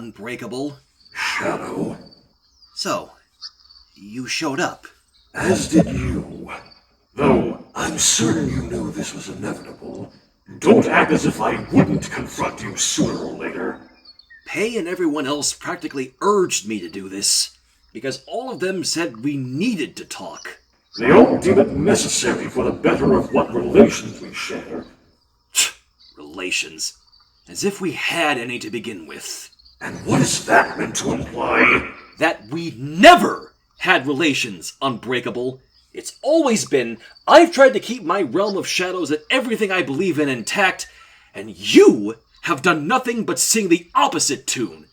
unBREAKable. Shadow? So, you showed up. As did you. Though I'm certain you knew this was inevitable. Don't act as if I wouldn't confront you sooner or later. Pei and everyone else practically urged me to do this, because all of them said we needed to talk. They all deem it necessary for the better of what relations we share. Relations. As if we had any to begin with. And what is that meant to imply? That we never had relations, unBREAKable. It's always been, I've tried to keep my realm of shadows and everything I believe in intact, and you have done nothing but sing the opposite tune.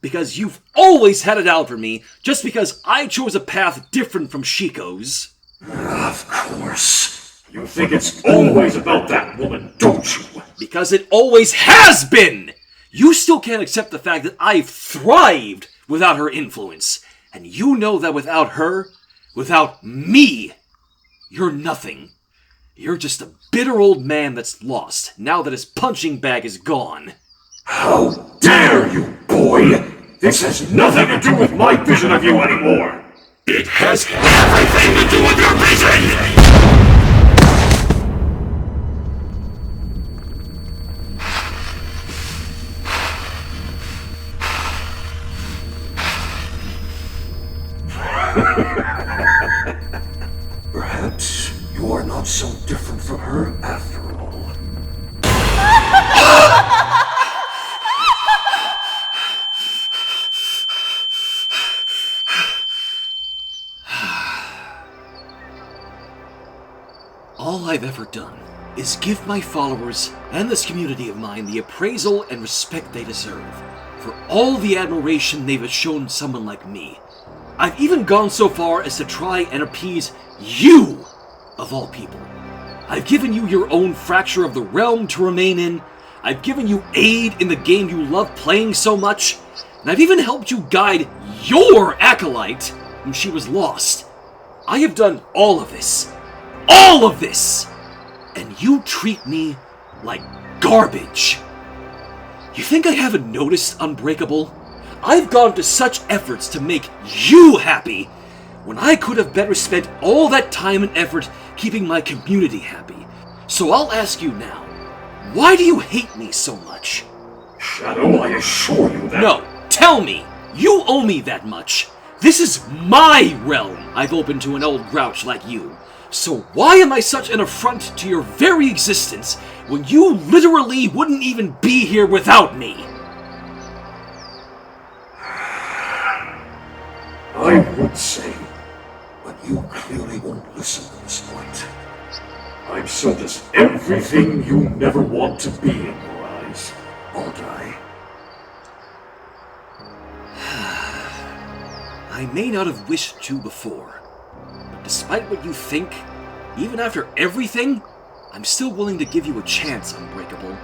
Because you've always had it out for me, just because I chose a path different from Shiko's. Of course. You think it's always about that woman, don't you? Because it always has been! You still can't accept the fact that I've thrived without her influence. And you know that without her, without me, you're nothing. You're just a bitter old man that's lost, now that his punching bag is gone. How dare you, boy! This has nothing to do with my vision of you anymore! It has everything to do with your vision! Perhaps you are not so different from her after all. All I've ever done is give my followers and this community of mine the appraisal and respect they deserve for all the admiration they've shown someone like me. I've even gone so far as to try and appease you, of all people. I've given you your own fracture of the realm to remain in. I've given you aid in the game you love playing so much. And I've even helped you guide your Acolyte when she was lost. I have done all of this. All of this! And you treat me like garbage. You think I haven't noticed, unBREAKable? I've gone to such efforts to make you happy, when I could have better spent all that time and effort keeping my community happy. So I'll ask you now, why do you hate me so much? Shadow, I assure you that... No, tell me! You owe me that much! This is my realm I've opened to an old grouch like you. So why am I such an affront to your very existence when you literally wouldn't even be here without me? I would say, but you clearly won't listen at this point. I'm so just everything you never want to be in your eyes, aren't I? I may not have wished to before, but despite what you think, even after everything, I'm still willing to give you a chance, unBREAKable.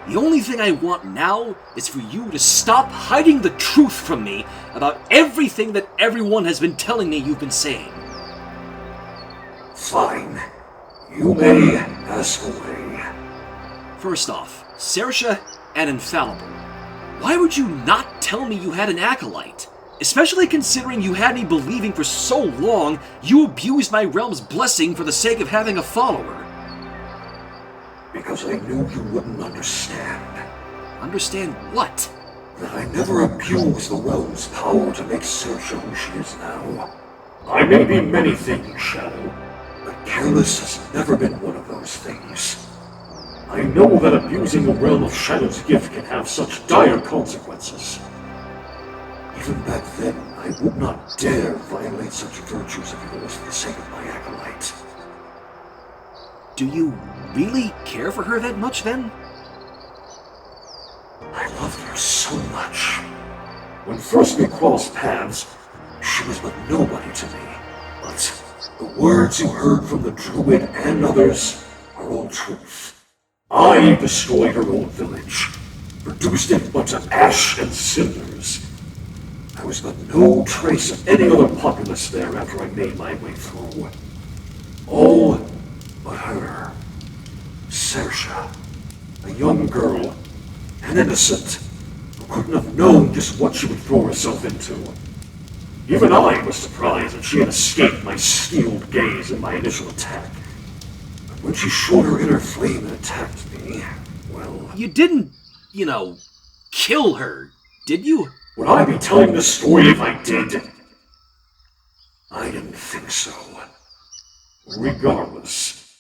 The only thing I want now is for you to stop hiding the truth from me about everything that everyone has been telling me you've been saying. Fine. You may ask away. First off, Saoirse and Infallible. Why would you not tell me you had an Acolyte? Especially considering you had me believing for so long you abused my realm's blessing for the sake of having a follower. Because I knew you wouldn't understand. Understand what? That I never abused the realm's power to make Saoirse who she is now. I may be many things, Shadow, but careless has never been one of those things. I know that abusing the realm of Shadow's gift can have such dire consequences. Even back then, I would not dare violate such virtues of yours for the sake of my Acolyte. Do you really care for her that much, then? I loved her so much. When first we crossed paths, she was but nobody to me. But the words you heard from the Druid and others are all truth. I destroyed her old village, reduced it but to ash and cinders. There was but no trace of any other populace there after I made my way through. All but her. Saoirse, a young girl, an innocent, who couldn't have known just what she would throw herself into. Even I was surprised that she had escaped my steeled gaze in my initial attack. But when she showed her inner flame and attacked me, well... You didn't, kill her, did you? Would I be telling this story if I did? I didn't think so. Regardless,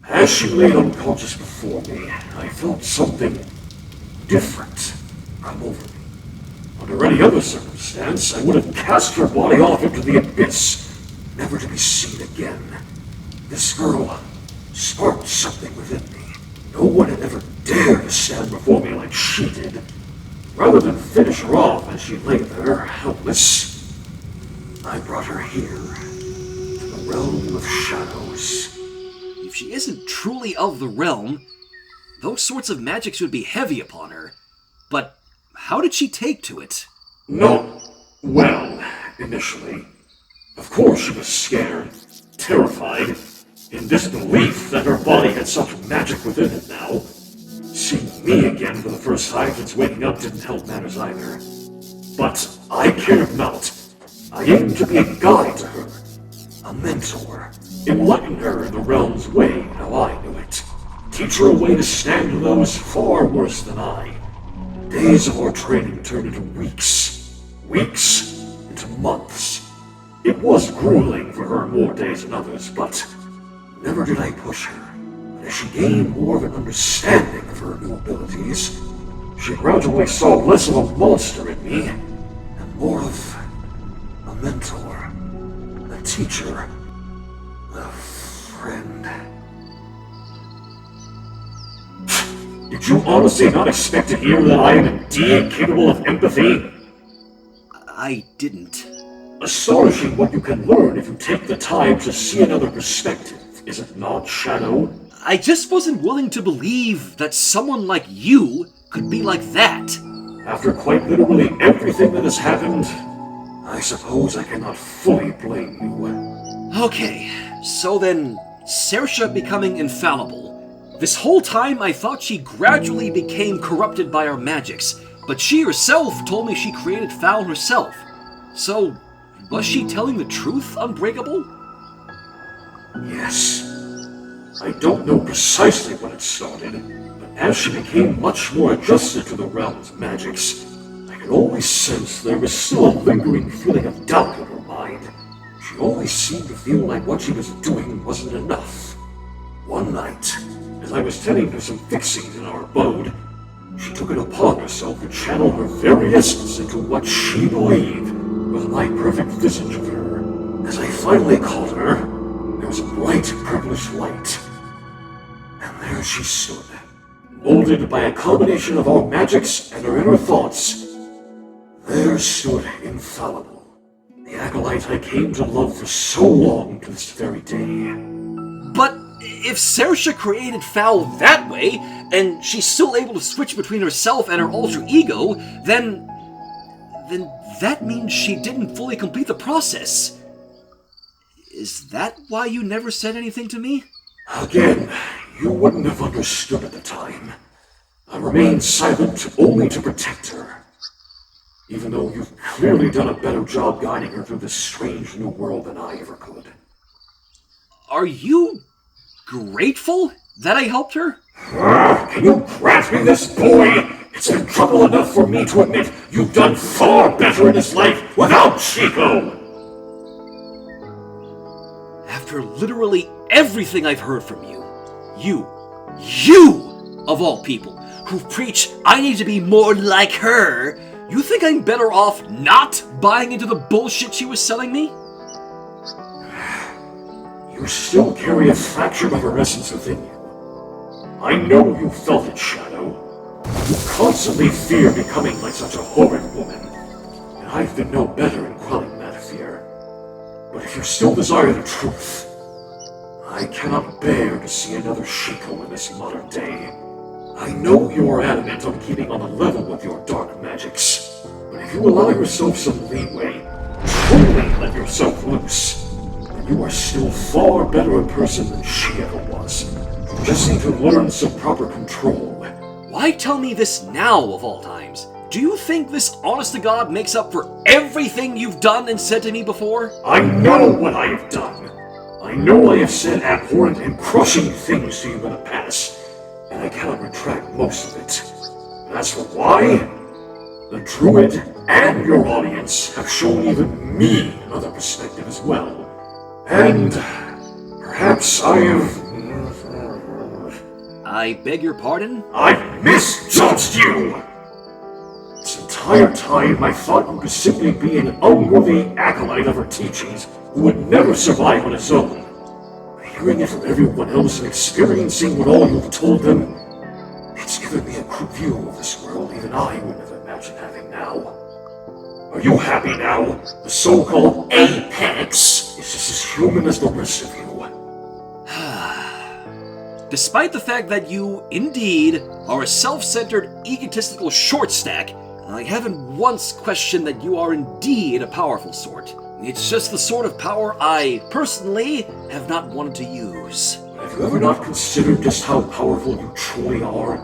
as she lay unconscious before me, I felt something different come over me. Under any other circumstance, I would have cast her body off into the abyss, never to be seen again. This girl sparked something within me. No one had ever dared to stand before me like she did. Rather than finish her off as she lay there, helpless, I brought her here, to the realm of shadows. If she isn't truly of the realm, those sorts of magics would be heavy upon her. But how did she take to it? No. Well, initially. Of course she was scared, terrified, in disbelief that her body had such magic within it now. Seeing me again for the first time since waking up didn't help matters either. But I cared not. I aimed to be a guide to her, a mentor, enlighten her in the realm's way how I knew it, teach her a way to stand to those far worse than I. Days of our training turned into weeks, weeks into months. It was grueling for her more days than others, but never did I push her. As she gained more of an understanding of her new abilities, she gradually saw less of a monster in me, and more of a mentor, a teacher, a friend. Did you honestly not expect to hear that I am indeed capable of empathy? I didn't. Astonishing what you can learn if you take the time to see another perspective, is it not, Shadow? I just wasn't willing to believe that someone like you could be like that. After quite literally everything that has happened, I suppose I cannot fully blame you. Okay, so then, Saoirse becoming infallible. This whole time I thought she gradually became corrupted by our magics, but she herself told me she created Foul herself. So, was she telling the truth, unBREAKable? Yes. I don't know precisely when it started, but as she became much more adjusted to the realm's magics, I could always sense there was still a lingering feeling of doubt in her mind. She always seemed to feel like what she was doing wasn't enough. One night, as I was tending to some fixings in our abode, she took it upon herself to channel her very essence into what she believed was my perfect visage of her. As I finally caught her, there was a bright purplish light. And there she stood, molded by a combination of our magics and her inner thoughts. There stood Infallible, the Acolyte I came to love for so long to this very day. But if Saoirse created Foul that way, and she's still able to switch between herself and her alter ego, then that means she didn't fully complete the process. Is that why you never said anything to me? Again, you wouldn't have understood at the time. I remained silent only to protect her. Even though you've clearly done a better job guiding her through this strange new world than I ever could. Are you grateful that I helped her? Can you grant me this, boy? It's been trouble enough for me to admit you've done far better in this life without Chico! After literally everything I've heard from you, you, of all people, who preach I need to be more like her, you think I'm better off not buying into the bullshit she was selling me? You still carry a fraction of her essence within you. I know you felt it, Shadow. You constantly fear becoming like such a horrid woman, and I've been no better in quelling that fear. But if you still desire the truth, I cannot bear to see another Chico in this modern day. I know you are adamant on keeping on a level with your dark magics, but if you allow yourself some leeway, truly let yourself loose, then you are still far better a person than she ever was. You just need to learn some proper control. Why tell me this now, of all times? Do you think this honest-to-God makes up for everything you've done and said to me before? I know what I have done. I know I have said abhorrent and crushing things to you in the past, and I cannot retract most of it. And as for why, the Druid and your audience have shown even me another perspective as well. And perhaps I have... I beg your pardon? I've misjudged you! This entire time I thought you could simply be an unworthy acolyte of her teachings who would never survive on his own. Hearing it from everyone else and experiencing what all you've told them, it's given me a crude view of this world even I would never imagine having now. Are you happy now? The so-called Apex is just as human as the rest of you. Despite the fact that you, indeed, are a self-centered, egotistical short stack, I haven't once questioned that you are indeed a powerful sort. It's just the sort of power I, personally, have not wanted to use. Have you ever not considered just how powerful you truly are?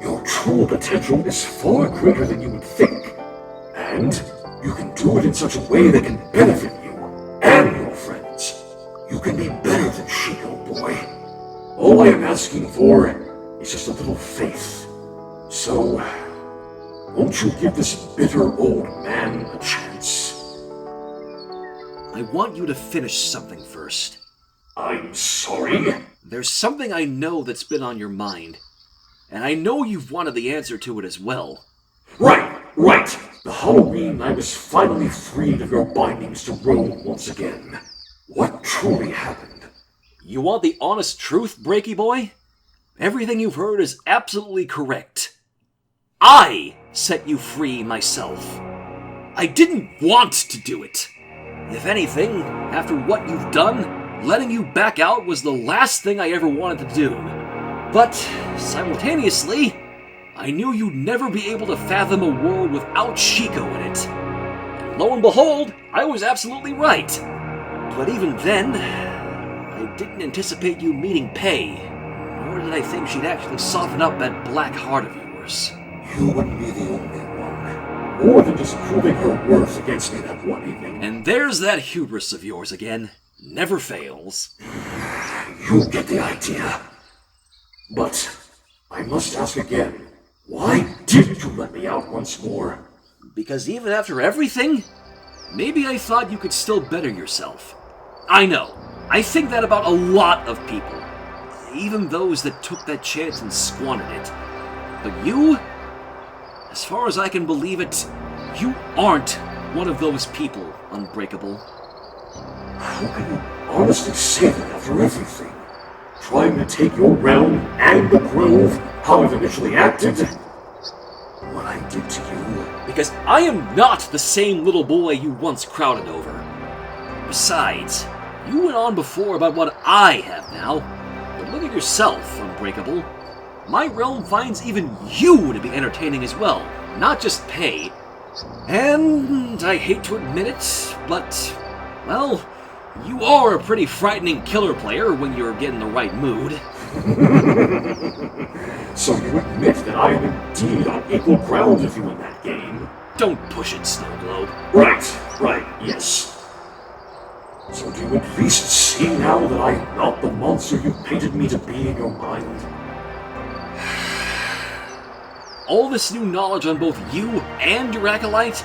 Your true potential is far greater than you would think. And you can do it in such a way that can benefit you and your friends. You can be better than Chico, boy. All I am asking for is just a little faith. So, won't you give this bitter old man a chance? I want you to finish something first. I'm sorry? There's something I know that's been on your mind, and I know you've wanted the answer to it as well. Right! The Halloween I was finally freed of your bindings to Rome once again. What truly happened? You want the honest truth, Breaky Boy? Everything you've heard is absolutely correct. I set you free myself. I didn't want to do it. If anything, after what you've done, letting you back out was the last thing I ever wanted to do. But, simultaneously, I knew you'd never be able to fathom a world without Chico in it. And lo and behold, I was absolutely right. But even then, I didn't anticipate you meeting Pei, nor did I think she'd actually soften up that black heart of yours. You wouldn't be the only one. More than just proving her worth against me that one evening. And there's that hubris of yours again. Never fails. You get the idea. But I must ask again, why didn't you let me out once more? Because even after everything, maybe I thought you could still better yourself. I know. I think that about a lot of people. Even those that took that chance and squandered it. But you, as far as I can believe it, you aren't one of those people, unBREAKable. How can you honestly say that after everything? Trying to take your realm and the Grove, how I've initially acted? What I did to you? Because I am not the same little boy you once crowded over. Besides, you went on before about what I have now. But look at yourself, unBREAKable. My realm finds even you to be entertaining as well, not just Pei. And I hate to admit it, but, well, you are a pretty frightening killer player when you're getting the right mood. So you admit that I am indeed on equal ground with you in that game? Don't push it, Snowglobe. Right, yes. So do you at least see now that I am not the monster you painted me to be in your mind? All this new knowledge on both you and your Acolyte,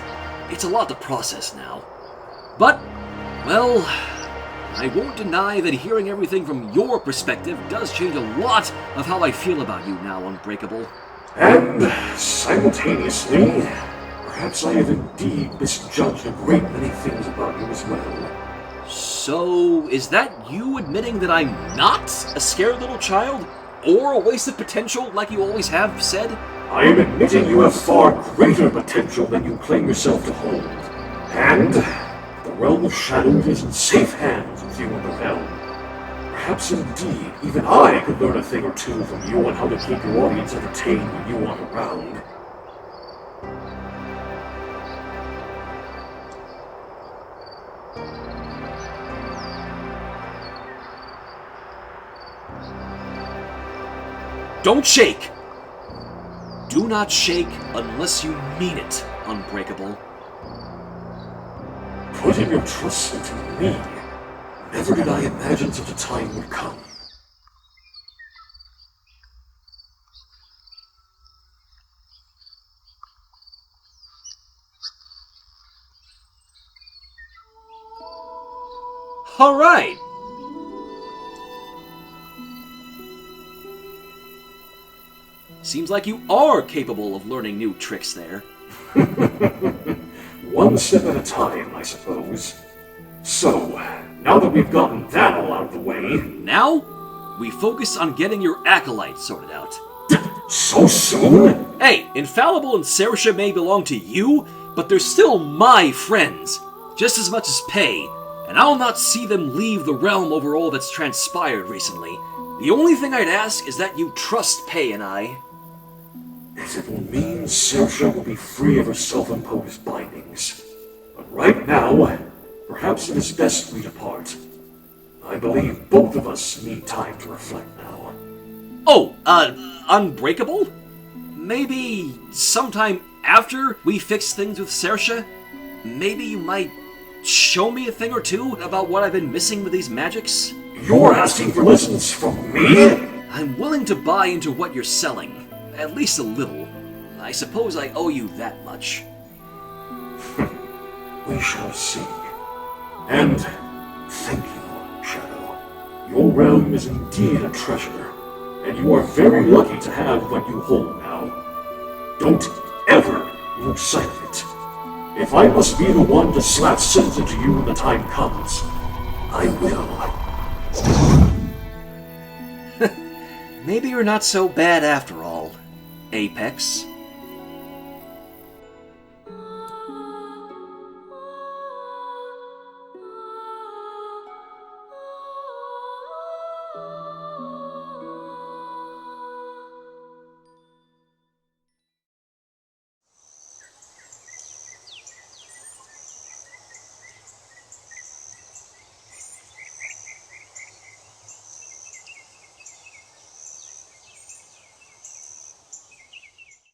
it's a lot to process now. But, well, I won't deny that hearing everything from your perspective does change a lot of how I feel about you now, unBREAKable. And simultaneously, perhaps I have indeed misjudged a great many things about you as well. So, is that you admitting that I'm not a scared little child? Or a waste of potential like you always have said? I am admitting you have far greater potential than you claim yourself to hold. And the realm of shadow is in safe hands with you in the helm. Perhaps indeed, even I could learn a thing or two from you on how to keep your audience entertained when you aren't around. Don't shake! Do not shake unless you mean it, unBREAKable. Putting your trust into me. Never did I imagine such a time would come. Alright! Seems like you are capable of learning new tricks there. One step at a time, I suppose. So, now that we've gotten that all out of the way... Now, we focus on getting your Acolyte sorted out. So soon? Hey, Infallible and Saoirse may belong to you, but they're still my friends, just as much as Pei, and I'll not see them leave the realm over all that's transpired recently. The only thing I'd ask is that you trust Pei and I. If it will mean Saoirse will be free of her self-imposed bindings. But right now, perhaps it is best we depart. I believe both of us need time to reflect now. Oh, unBREAKable? Maybe sometime after we fix things with Saoirse? Maybe you might show me a thing or two about what I've been missing with these magics? You're asking for lessons from me? I'm willing to buy into what you're selling. At least a little. I suppose I owe you that much. We shall see. And thank you, Shadow. Your realm is indeed a treasure, and you are very lucky to have what you hold now. Don't ever lose sight of it. If I must be the one to slap sense into you when the time comes, I will. Maybe you're not so bad after all, Apex.